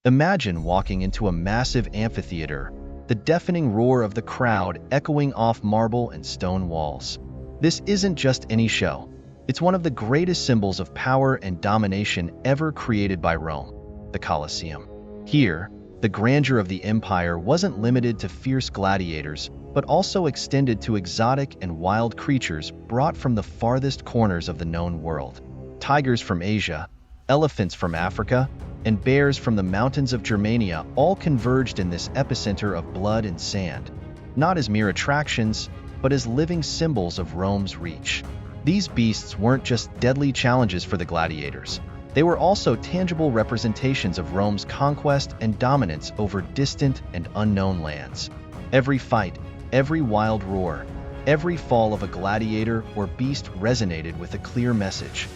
Imagine walking into a massive amphitheater, the deafening roar of the crowd echoing off marble and stone walls. This isn't just any show. It's one of the greatest symbols of power and domination ever created by Rome, the Colosseum. Here, the grandeur of the empire wasn't limited to fierce gladiators, but also extended to exotic and wild creatures brought from the farthest corners of the known world. Tigers from Asia, elephants from Africa, and bears from the mountains of Germania all converged in this epicenter of blood and sand, not as mere attractions, but as living symbols of Rome's reach. These beasts weren't just deadly challenges for the gladiators. They were also tangible representations of Rome's conquest and dominance over distant and unknown lands. Every fight, every wild roar, every fall of a gladiator or beast resonated with a clear message.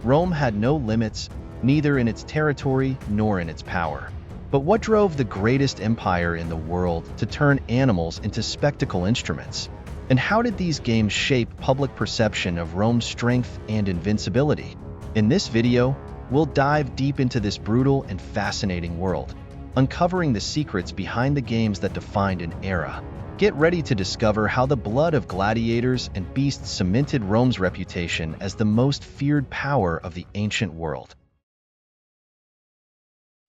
Rome had no limits, neither in its territory nor in its power. But what drove the greatest empire in the world to turn animals into spectacle instruments? And how did these games shape public perception of Rome's strength and invincibility? In this video, we'll dive deep into this brutal and fascinating world, uncovering the secrets behind the games that defined an era. Get ready to discover how the blood of gladiators and beasts cemented Rome's reputation as the most feared power of the ancient world.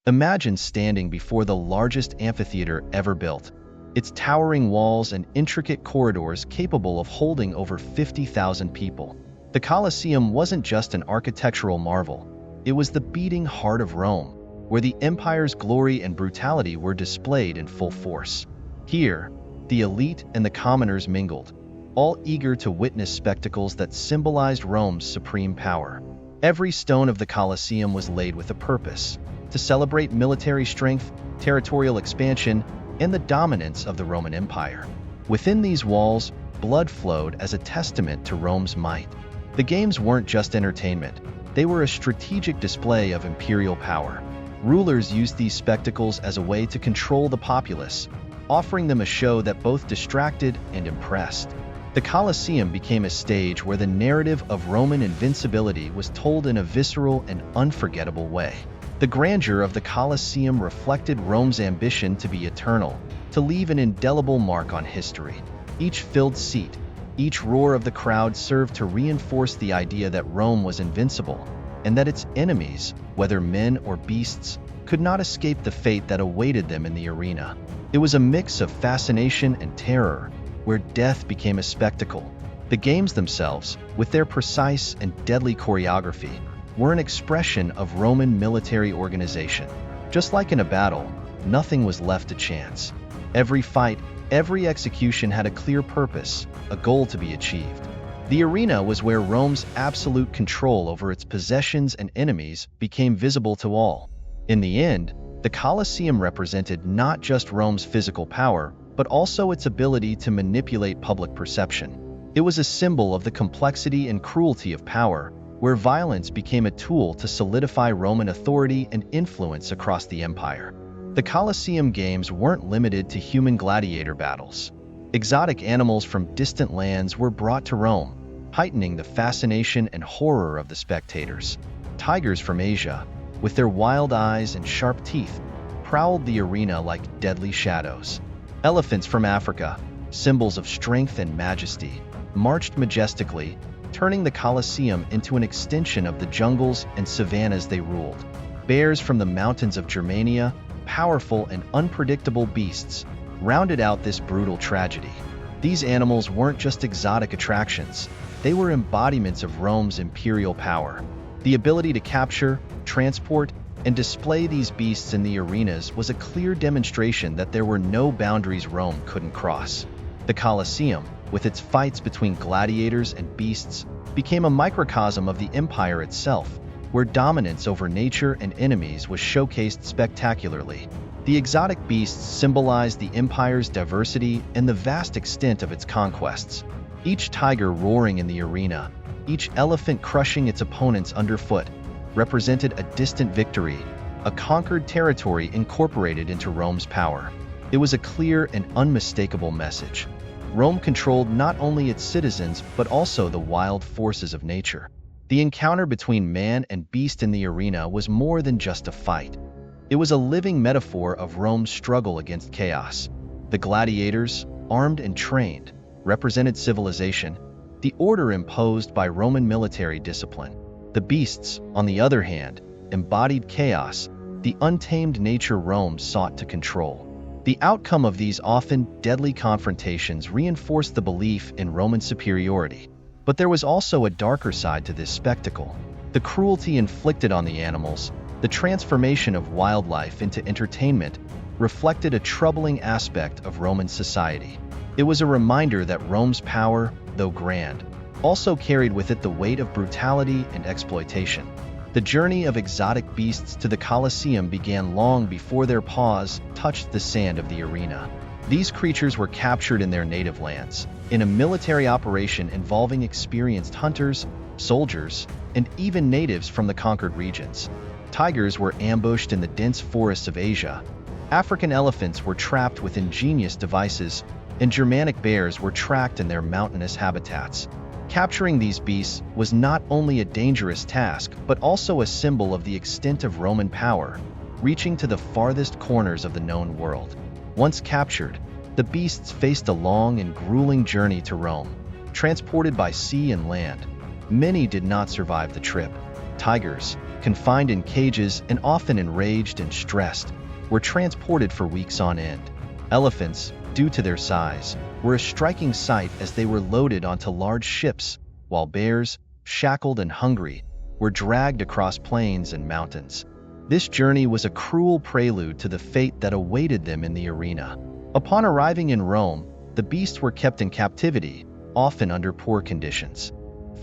Imagine standing before the largest amphitheater ever built, its towering walls and intricate corridors capable of holding over 50,000 people. The Colosseum wasn't just an architectural marvel, it was the beating heart of Rome, where the empire's glory and brutality were displayed in full force. Here, the elite and the commoners mingled, all eager to witness spectacles that symbolized Rome's supreme power. Every stone of the Colosseum was laid with a purpose: to celebrate military strength, territorial expansion, and the dominance of the Roman Empire. Within these walls, blood flowed as a testament to Rome's might. The games weren't just entertainment, they were a strategic display of imperial power. Rulers used these spectacles as a way to control the populace, offering them a show that both distracted and impressed. The Colosseum became a stage where the narrative of Roman invincibility was told in a visceral and unforgettable way. The grandeur of the Colosseum reflected Rome's ambition to be eternal, to leave an indelible mark on history. Each filled seat, each roar of the crowd served to reinforce the idea that Rome was invincible, and that its enemies, whether men or beasts, could not escape the fate that awaited them in the arena. It was a mix of fascination and terror, where death became a spectacle. The games themselves, with their precise and deadly choreography, were an expression of Roman military organization. Just like in a battle, nothing was left to chance. Every fight, every execution had a clear purpose, a goal to be achieved. The arena was where Rome's absolute control over its possessions and enemies became visible to all. In the end, the Colosseum represented not just Rome's physical power, but also its ability to manipulate public perception. It was a symbol of the complexity and cruelty of power, where violence became a tool to solidify Roman authority and influence across the empire. The Colosseum games weren't limited to human gladiator battles. Exotic animals from distant lands were brought to Rome, heightening the fascination and horror of the spectators. Tigers from Asia, with their wild eyes and sharp teeth, prowled the arena like deadly shadows. Elephants from Africa, symbols of strength and majesty, marched majestically, turning the Colosseum into an extension of the jungles and savannas they ruled. Bears from the mountains of Germania, powerful and unpredictable beasts, rounded out this brutal tragedy. These animals weren't just exotic attractions, they were embodiments of Rome's imperial power. The ability to capture, transport, and display these beasts in the arenas was a clear demonstration that there were no boundaries Rome couldn't cross. The Colosseum, with its fights between gladiators and beasts, became a microcosm of the empire itself, where dominance over nature and enemies was showcased spectacularly. The exotic beasts symbolized the empire's diversity and the vast extent of its conquests. Each tiger roaring in the arena, each elephant crushing its opponents underfoot, represented a distant victory, a conquered territory incorporated into Rome's power. It was a clear and unmistakable message. Rome controlled not only its citizens but also the wild forces of nature. The encounter between man and beast in the arena was more than just a fight. It was a living metaphor of Rome's struggle against chaos. The gladiators, armed and trained, represented civilization, the order imposed by Roman military discipline. The beasts, on the other hand, embodied chaos, the untamed nature Rome sought to control. The outcome of these often deadly confrontations reinforced the belief in Roman superiority. But there was also a darker side to this spectacle. The cruelty inflicted on the animals, the transformation of wildlife into entertainment, reflected a troubling aspect of Roman society. It was a reminder that Rome's power, though grand, also carried with it the weight of brutality and exploitation. The journey of exotic beasts to the Colosseum began long before their paws touched the sand of the arena. These creatures were captured in their native lands, in a military operation involving experienced hunters, soldiers, and even natives from the conquered regions. Tigers were ambushed in the dense forests of Asia. African elephants were trapped with ingenious devices, and Germanic bears were tracked in their mountainous habitats. Capturing these beasts was not only a dangerous task, but also a symbol of the extent of Roman power, reaching to the farthest corners of the known world. Once captured, the beasts faced a long and grueling journey to Rome, transported by sea and land. Many did not survive the trip. Tigers, confined in cages and often enraged and stressed, were transported for weeks on end. Elephants, due to their size, were a striking sight as they were loaded onto large ships, while bears, shackled and hungry, were dragged across plains and mountains. This journey was a cruel prelude to the fate that awaited them in the arena. Upon arriving in Rome, the beasts were kept in captivity, often under poor conditions.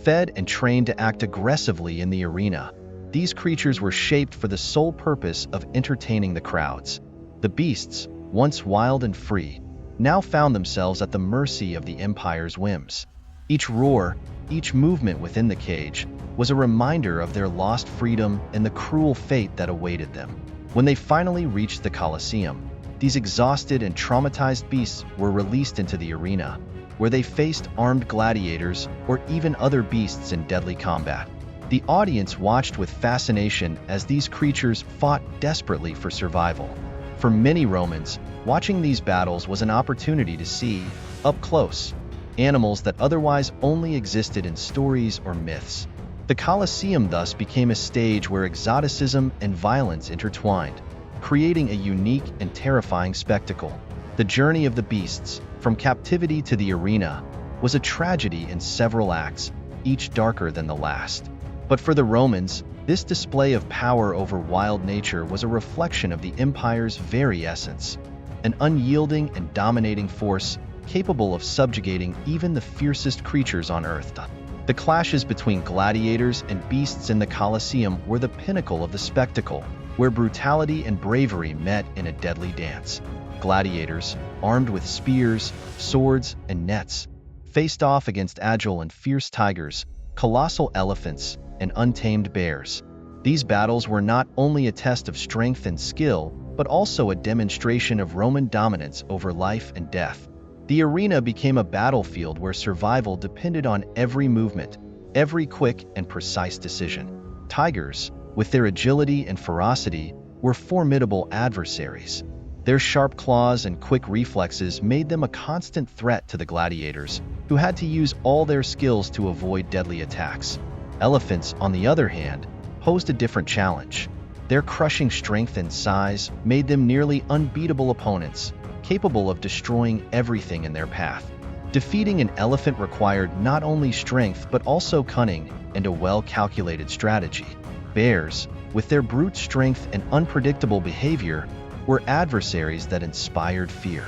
Fed and trained to act aggressively in the arena, these creatures were shaped for the sole purpose of entertaining the crowds. The beasts, once wild and free, now found themselves at the mercy of the empire's whims. Each roar, each movement within the cage, was a reminder of their lost freedom and the cruel fate that awaited them. When they finally reached the Colosseum, these exhausted and traumatized beasts were released into the arena, where they faced armed gladiators or even other beasts in deadly combat. The audience watched with fascination as these creatures fought desperately for survival. For many Romans, watching these battles was an opportunity to see, up close, animals that otherwise only existed in stories or myths. The Colosseum thus became a stage where exoticism and violence intertwined, creating a unique and terrifying spectacle. The journey of the beasts, from captivity to the arena, was a tragedy in several acts, each darker than the last. But for the Romans, this display of power over wild nature was a reflection of the empire's very essence, an unyielding and dominating force capable of subjugating even the fiercest creatures on earth. The clashes between gladiators and beasts in the Colosseum were the pinnacle of the spectacle, where brutality and bravery met in a deadly dance. Gladiators, armed with spears, swords, and nets, faced off against agile and fierce tigers, colossal elephants, and untamed bears. These battles were not only a test of strength and skill, but also a demonstration of Roman dominance over life and death. The arena became a battlefield where survival depended on every movement, every quick and precise decision. Tigers, with their agility and ferocity, were formidable adversaries. Their sharp claws and quick reflexes made them a constant threat to the gladiators, who had to use all their skills to avoid deadly attacks. Elephants, on the other hand, posed a different challenge. Their crushing strength and size made them nearly unbeatable opponents, capable of destroying everything in their path. Defeating an elephant required not only strength but also cunning and a well-calculated strategy. Bears, with their brute strength and unpredictable behavior, were adversaries that inspired fear.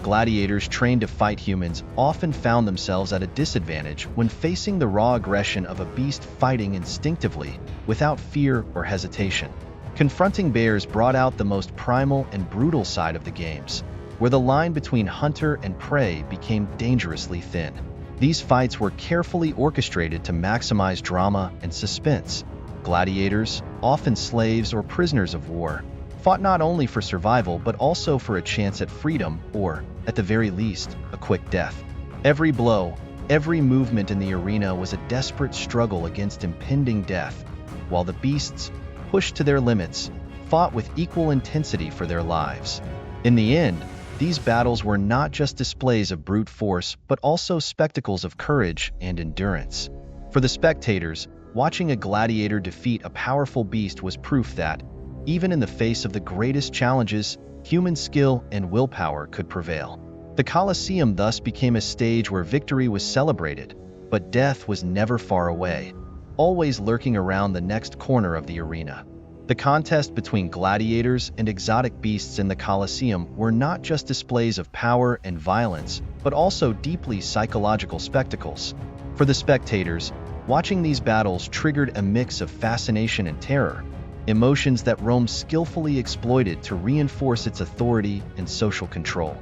Gladiators trained to fight humans often found themselves at a disadvantage when facing the raw aggression of a beast fighting instinctively, without fear or hesitation. Confronting bears brought out the most primal and brutal side of the games, where the line between hunter and prey became dangerously thin. These fights were carefully orchestrated to maximize drama and suspense. Gladiators, often slaves or prisoners of war, fought not only for survival but also for a chance at freedom or, at the very least, a quick death. Every blow, every movement in the arena was a desperate struggle against impending death, while the beasts, pushed to their limits, fought with equal intensity for their lives. In the end, these battles were not just displays of brute force, but also spectacles of courage and endurance. For the spectators, watching a gladiator defeat a powerful beast was proof that, even in the face of the greatest challenges, human skill and willpower could prevail. The Colosseum thus became a stage where victory was celebrated, but death was never far away, always lurking around the next corner of the arena. The contest between gladiators and exotic beasts in the Colosseum were not just displays of power and violence, but also deeply psychological spectacles. For the spectators, watching these battles triggered a mix of fascination and terror, emotions that Rome skillfully exploited to reinforce its authority and social control.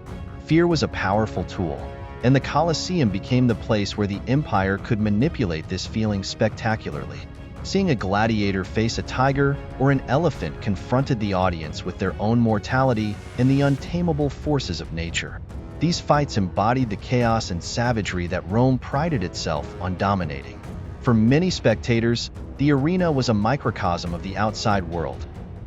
Fear was a powerful tool, and the Colosseum became the place where the empire could manipulate this feeling spectacularly. Seeing a gladiator face a tiger or an elephant confronted the audience with their own mortality and the untamable forces of nature. These fights embodied the chaos and savagery that Rome prided itself on dominating. For many spectators, the arena was a microcosm of the outside world,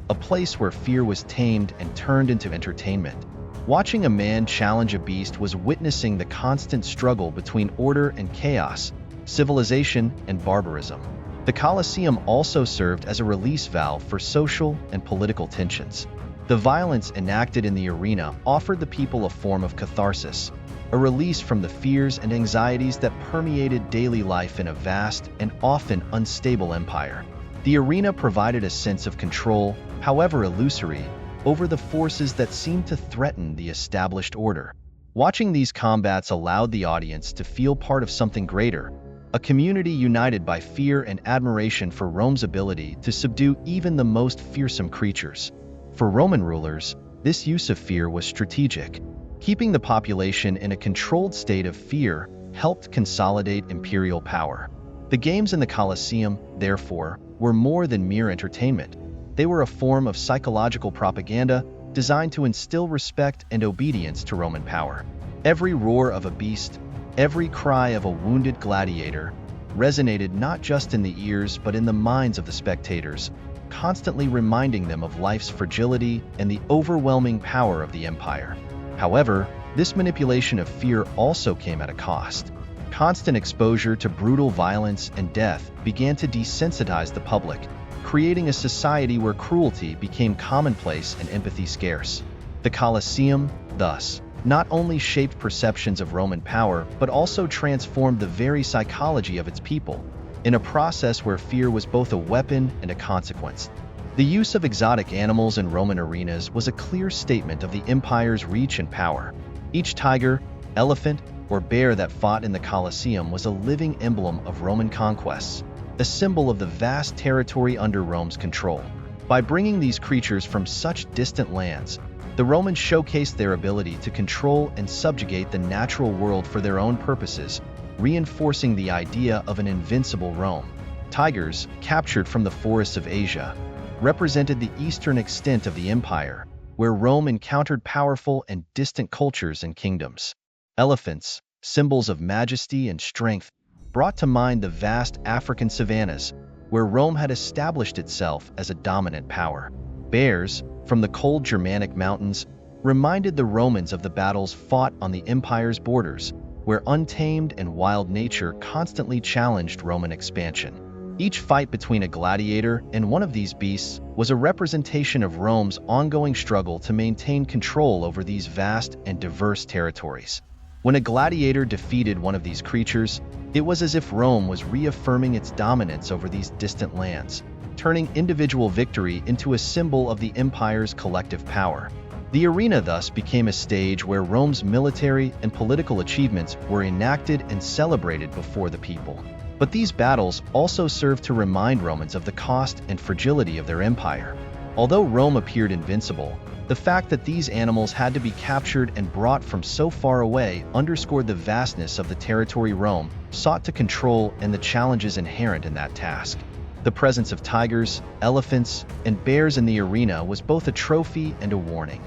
a place where fear was tamed and turned into entertainment. Watching a man challenge a beast was witnessing the constant struggle between order and chaos, civilization and barbarism. The Colosseum also served as a release valve for social and political tensions. The violence enacted in the arena offered the people a form of catharsis, a release from the fears and anxieties that permeated daily life in a vast and often unstable empire. The arena provided a sense of control, however illusory, over the forces that seemed to threaten the established order. Watching these combats allowed the audience to feel part of something greater, a community united by fear and admiration for Rome's ability to subdue even the most fearsome creatures. For Roman rulers, this use of fear was strategic. Keeping the population in a controlled state of fear helped consolidate imperial power. The games in the Colosseum, therefore, were more than mere entertainment. They were a form of psychological propaganda designed to instill respect and obedience to Roman power. Every roar of a beast, every cry of a wounded gladiator, resonated not just in the ears but in the minds of the spectators, constantly reminding them of life's fragility and the overwhelming power of the empire. However, this manipulation of fear also came at a cost. Constant exposure to brutal violence and death began to desensitize the public, creating a society where cruelty became commonplace and empathy scarce. The Colosseum, thus, not only shaped perceptions of Roman power, but also transformed the very psychology of its people, in a process where fear was both a weapon and a consequence. The use of exotic animals in Roman arenas was a clear statement of the empire's reach and power. Each tiger, elephant, or bear that fought in the Colosseum was a living emblem of Roman conquests, a symbol of the vast territory under Rome's control. By bringing these creatures from such distant lands, the Romans showcased their ability to control and subjugate the natural world for their own purposes, reinforcing the idea of an invincible Rome. Tigers, captured from the forests of Asia, represented the eastern extent of the empire, where Rome encountered powerful and distant cultures and kingdoms. Elephants, symbols of majesty and strength, brought to mind the vast African savannas, where Rome had established itself as a dominant power. Bears, from the cold Germanic mountains, reminded the Romans of the battles fought on the empire's borders, where untamed and wild nature constantly challenged Roman expansion. Each fight between a gladiator and one of these beasts was a representation of Rome's ongoing struggle to maintain control over these vast and diverse territories. When a gladiator defeated one of these creatures, it was as if Rome was reaffirming its dominance over these distant lands, turning individual victory into a symbol of the empire's collective power. The arena thus became a stage where Rome's military and political achievements were enacted and celebrated before the people. But these battles also served to remind Romans of the cost and fragility of their empire. Although Rome appeared invincible, the fact that these animals had to be captured and brought from so far away underscored the vastness of the territory Rome sought to control and the challenges inherent in that task. The presence of tigers, elephants, and bears in the arena was both a trophy and a warning.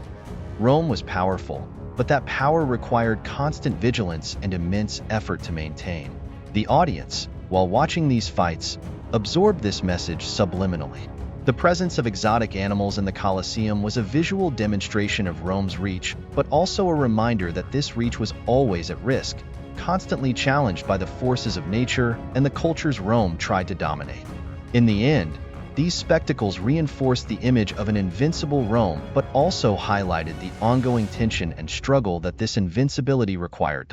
Rome was powerful, but that power required constant vigilance and immense effort to maintain. The audience, while watching these fights, absorbed this message subliminally. The presence of exotic animals in the Colosseum was a visual demonstration of Rome's reach, but also a reminder that this reach was always at risk, constantly challenged by the forces of nature and the cultures Rome tried to dominate. In the end, these spectacles reinforced the image of an invincible Rome, but also highlighted the ongoing tension and struggle that this invincibility required.